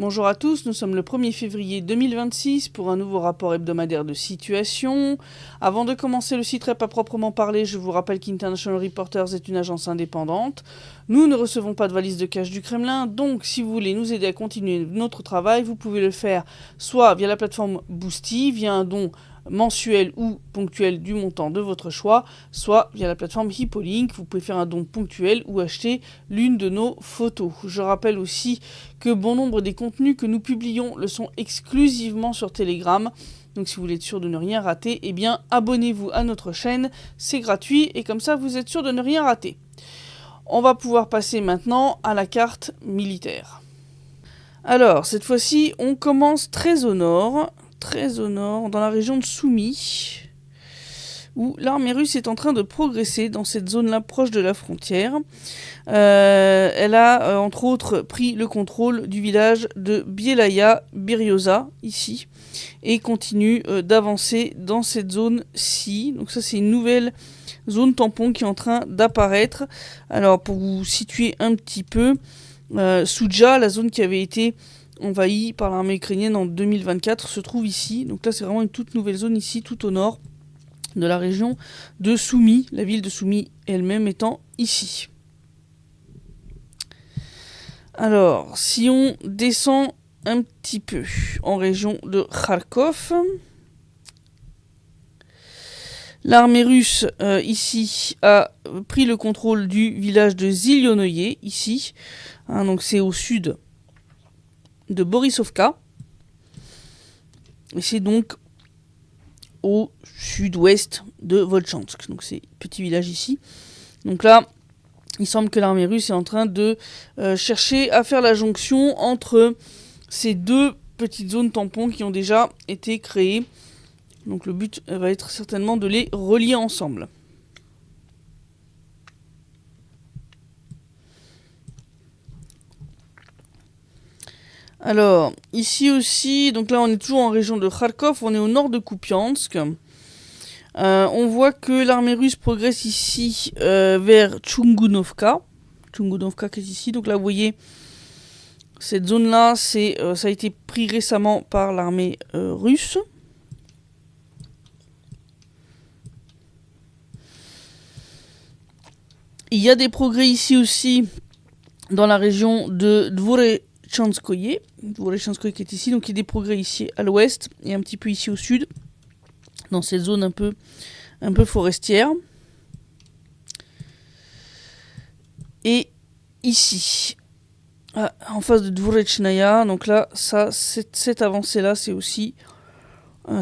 Bonjour à tous, nous sommes le 1er février 2026 pour un nouveau rapport hebdomadaire de situation. Avant de commencer le site Rep à proprement parler, je vous rappelle qu'International Reporters est une agence indépendante. Nous ne recevons pas de valise de cash du Kremlin, donc si vous voulez nous aider à continuer notre travail, vous pouvez le faire soit via la plateforme Boosty, via un don mensuel ou ponctuel du montant de votre choix, soit via la plateforme Hippolink. Vous pouvez faire un don ponctuel ou acheter l'une de nos photos. Je rappelle aussi que bon nombre des contenus que nous publions le sont exclusivement sur Telegram. Donc si vous voulez être sûr de ne rien rater, eh bien abonnez-vous à notre chaîne, c'est gratuit et comme ça vous êtes sûr de ne rien rater. On va pouvoir passer maintenant à la carte militaire. Alors cette fois-ci on commence très au nord, dans la région de Soumy, où l'armée russe est en train de progresser dans cette zone-là proche de la frontière. Elle a entre autres pris le contrôle du village de Bielaya Biryoza, ici, et continue d'avancer dans cette zone-ci. Donc ça c'est une nouvelle zone tampon qui est en train d'apparaître. Alors pour vous situer un petit peu, Souja, la zone qui avait été envahie par l'armée ukrainienne en 2024, se trouve ici. Donc là c'est vraiment une toute nouvelle zone ici, tout au nord de la région de Soumy, la ville de Soumy elle-même étant ici. Alors, si on descend un petit peu en région de Kharkov, l'armée russe ici a pris le contrôle du village de Zilyonoye, ici, donc c'est au sud de Borisovka, et c'est donc au sud-ouest de Volchansk, donc c'est petit village ici. Donc là, il semble que l'armée russe est en train de chercher à faire la jonction entre ces deux petites zones tampons qui ont déjà été créées. Donc le but va être certainement de les relier ensemble. Alors, ici aussi, donc là on est toujours en région de Kharkov, on est au nord de Kupiansk. On voit que l'armée russe progresse ici vers Chungunovka. Chungunovka qui est ici, donc là vous voyez, cette zone-là, ça a été pris récemment par l'armée russe. Il y a des progrès ici aussi dans la région de Dvorechanskoye qui est ici, donc il y a des progrès ici à l'ouest et un petit peu ici au sud, dans cette zone un peu forestière. Et ici, en face de Dvorechnaya, donc là, cette avancée-là, c'est aussi,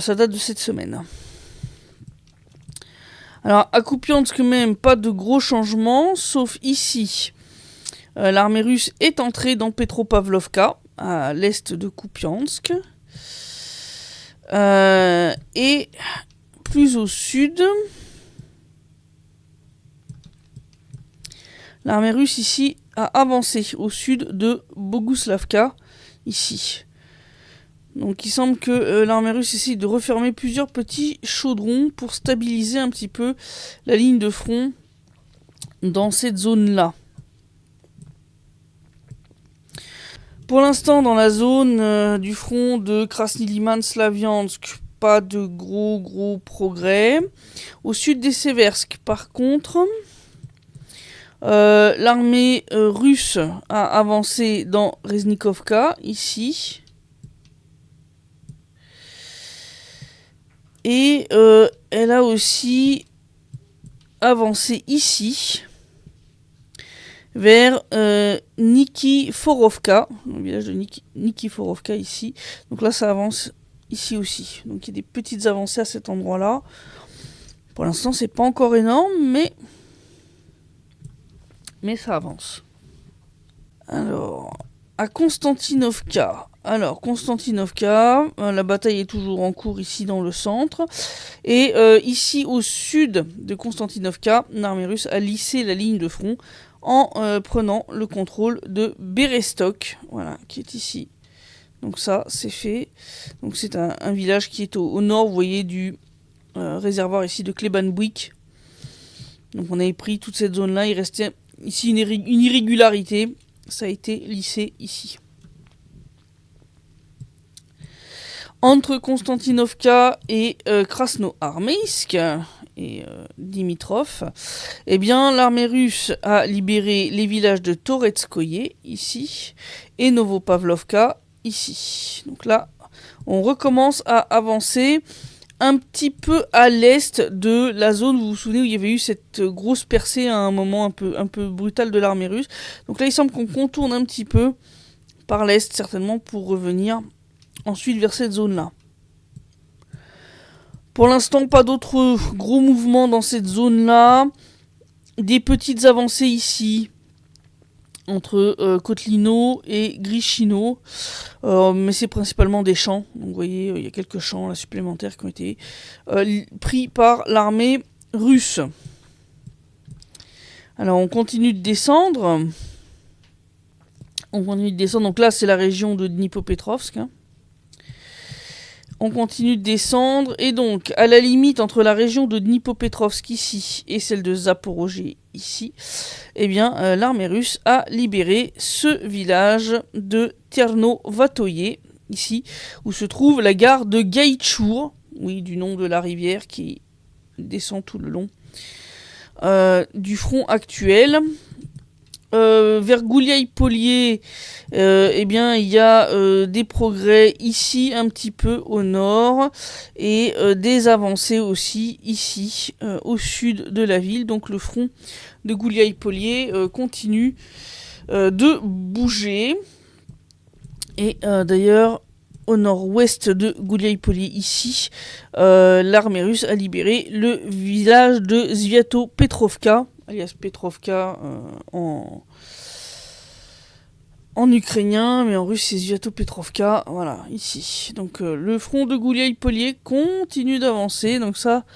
ça date de cette semaine. Alors, à Kupiansk même, pas de gros changements, sauf ici. L'armée russe est entrée dans Petropavlovka, à l'est de Kupiansk. Et plus au sud, l'armée russe ici a avancé au sud de Boguslavka, ici. Donc il semble que l'armée russe essaie de refermer plusieurs petits chaudrons pour stabiliser un petit peu la ligne de front dans cette zone-là. Pour l'instant, dans la zone du front de Krasny-Liman-Slaviansk, pas de gros progrès. Au sud des Seversk, par contre, l'armée russe a avancé dans Reznikovka, ici. Et elle a aussi avancé ici, vers Nikiforovka, le village de Nikiforovka ici. Donc là, ça avance ici aussi. Donc il y a des petites avancées à cet endroit-là. Pour l'instant, c'est pas encore énorme, mais ça avance. Alors, à Konstantinovka. La bataille est toujours en cours ici dans le centre. Et ici, au sud de Konstantinovka, l'armée russe a lissé la ligne de front en prenant le contrôle de Berestok, voilà, qui est ici. Donc ça, c'est fait. Donc c'est un village qui est au nord, vous voyez, du réservoir ici de Klebanbuik. Donc on avait pris toute cette zone-là, il restait ici une irrégularité, ça a été lissé ici. Entre Konstantinovka et Krasnoarmeysk et Dimitrov, eh bien, l'armée russe a libéré les villages de Toretskoye, ici, et Novopavlovka, ici. Donc là, on recommence à avancer un petit peu à l'est de la zone, vous vous souvenez, où il y avait eu cette grosse percée à un moment un peu brutal de l'armée russe. Donc là, il semble qu'on contourne un petit peu par l'est, certainement, pour revenir ensuite vers cette zone-là. Pour l'instant, pas d'autres gros mouvements dans cette zone-là. Des petites avancées ici, entre Kotlino et Grishino. Mais c'est principalement des champs. Donc vous voyez, il y a quelques champs là, supplémentaires qui ont été pris par l'armée russe. Alors on continue de descendre. Donc là, c'est la région de Dnipropetrovsk. On continue de descendre, et donc, à la limite entre la région de Dnipropetrovsk ici et celle de Zaporozhye ici, eh bien, l'armée russe a libéré ce village de Ternovatoye, ici, où se trouve la gare de Gaïtchour, oui, du nom de la rivière qui descend tout le long du front actuel. Vers Gouliaï-Polier, eh bien, il y a des progrès ici, un petit peu au nord, et des avancées aussi ici, au sud de la ville. Donc le front de Gouliaï-Polier continue de bouger. Et d'ailleurs, au nord-ouest de Gouliaï-Polier, ici, l'armée russe a libéré le village de Sviatopetrovka, alias Petrovka en ukrainien, mais en russe c'est Sviatopetrovka, voilà, ici. Donc le front de Gouliaï-Polier continue d'avancer, donc ça,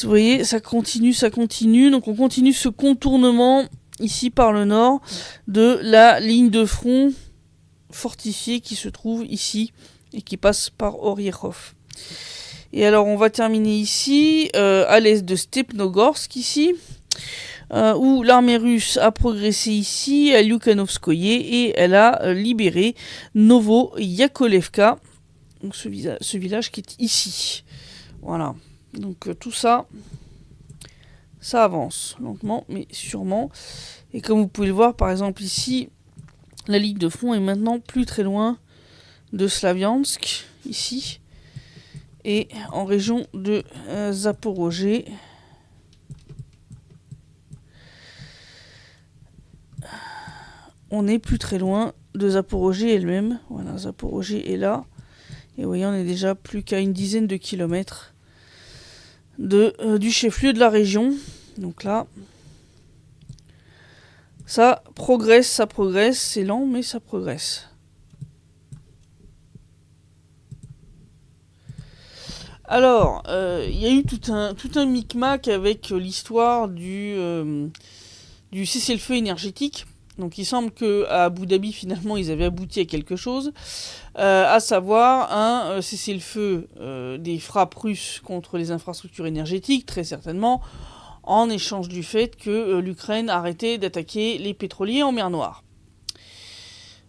vous voyez, ça continue, donc on continue ce contournement ici par le nord de la ligne de front fortifiée qui se trouve ici et qui passe par Oryechov. Et alors on va terminer ici, à l'est de Stepnogorsk ici, où l'armée russe a progressé ici à Lyukhanovskoye et elle a libéré Novo-Yakovlevka, donc ce village qui est ici. Voilà, donc tout ça, ça avance lentement mais sûrement. Et comme vous pouvez le voir, par exemple ici, la ligne de front est maintenant plus très loin de Slaviansk, ici, et en région de Zaporozhye. On n'est plus très loin de Zaporozhye elle-même. Voilà, Zaporozhye est là. Et vous voyez, on est déjà plus qu'à une dizaine de kilomètres du chef-lieu de la région. Donc là, ça progresse. C'est lent, mais ça progresse. Alors, il y a eu tout un micmac avec l'histoire du cessez-le-feu énergétique. Donc il semble qu'à Abu Dhabi, finalement, ils avaient abouti à quelque chose, à savoir un cessez-le-feu des frappes russes contre les infrastructures énergétiques, très certainement, en échange du fait que l'Ukraine arrêtait d'attaquer les pétroliers en mer Noire.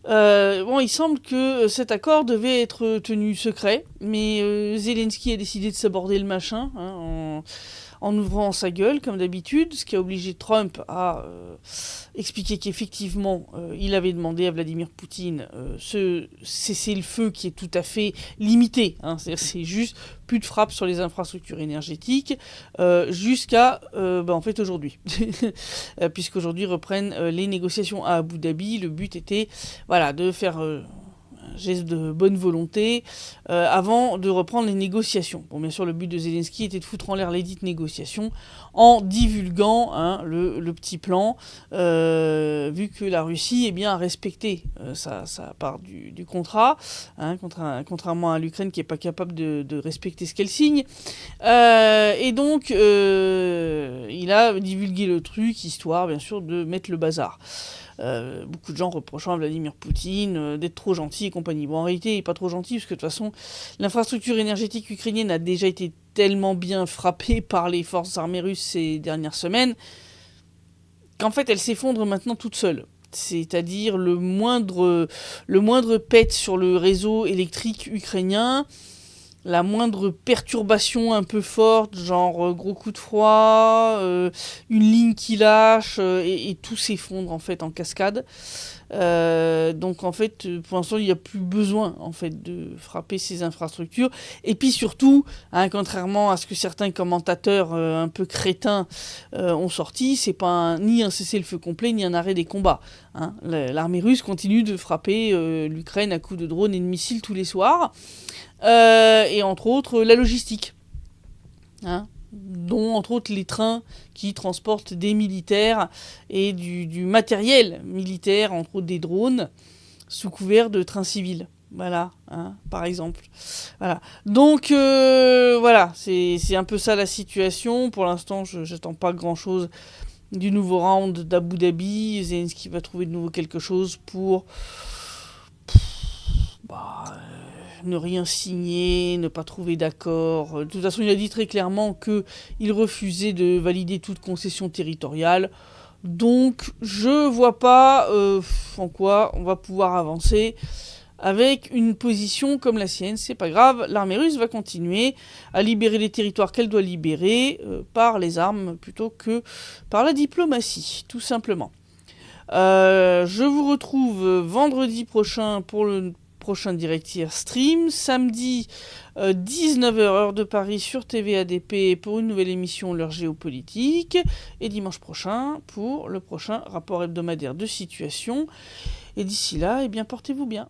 Il semble que cet accord devait être tenu secret, mais Zelensky a décidé de s'aborder le machin en ouvrant sa gueule, comme d'habitude, ce qui a obligé Trump à expliquer qu'effectivement, il avait demandé à Vladimir Poutine ce cessez-le-feu qui est tout à fait limité. C'est juste plus de frappe sur les infrastructures énergétiques jusqu'à en fait aujourd'hui. Puisqu'aujourd'hui reprennent les négociations à Abu Dhabi. Le but était de faire un geste de bonne volonté avant de reprendre les négociations. Bon, bien sûr, le but de Zelensky était de foutre en l'air les dites négociations en divulguant le petit plan, vu que la Russie a respecté sa part du contrat, contrairement à l'Ukraine qui n'est pas capable de respecter ce qu'elle signe. Et donc, il a divulgué le truc, histoire, bien sûr, de mettre le bazar. Beaucoup de gens reprochant à Vladimir Poutine d'être trop gentil et compagnie. Bon, en réalité, il n'est pas trop gentil, parce que de toute façon, l'infrastructure énergétique ukrainienne a déjà été tellement bien frappée par les forces armées russes ces dernières semaines, qu'en fait, elle s'effondre maintenant toute seule. c'est-à-dire le moindre pet sur le réseau électrique ukrainien, la moindre perturbation un peu forte, genre gros coup de froid, une ligne qui lâche, et tout s'effondre en fait en cascade. Donc en fait, pour l'instant, il n'y a plus besoin en fait de frapper ces infrastructures. Et puis surtout, hein, contrairement à ce que certains commentateurs un peu crétins ont sorti, c'est pas ni un cessez-le-feu complet ni un arrêt des combats. Hein. L'armée russe continue de frapper l'Ukraine à coups de drones et de missiles tous les soirs. Et entre autres la logistique, hein, dont entre autres les trains qui transportent des militaires et du matériel militaire, entre autres des drones, sous couvert de trains civils. Voilà, hein, par exemple. Voilà. Donc, voilà, c'est un peu ça la situation. Pour l'instant, je n'attends pas grand-chose du nouveau round d'Abu Dhabi. Zelensky va trouver de nouveau quelque chose pour... ne rien signer, ne pas trouver d'accord. De toute façon, il a dit très clairement qu'il refusait de valider toute concession territoriale. Donc, je vois pas en quoi on va pouvoir avancer avec une position comme la sienne. C'est pas grave, l'armée russe va continuer à libérer les territoires qu'elle doit libérer par les armes plutôt que par la diplomatie, tout simplement. Je vous retrouve vendredi prochain pour le prochain Directive Stream, samedi 19h heure de Paris sur TV ADP pour une nouvelle émission L'heure géopolitique, et dimanche prochain pour le prochain rapport hebdomadaire de situation. Et d'ici là, eh bien, portez-vous bien.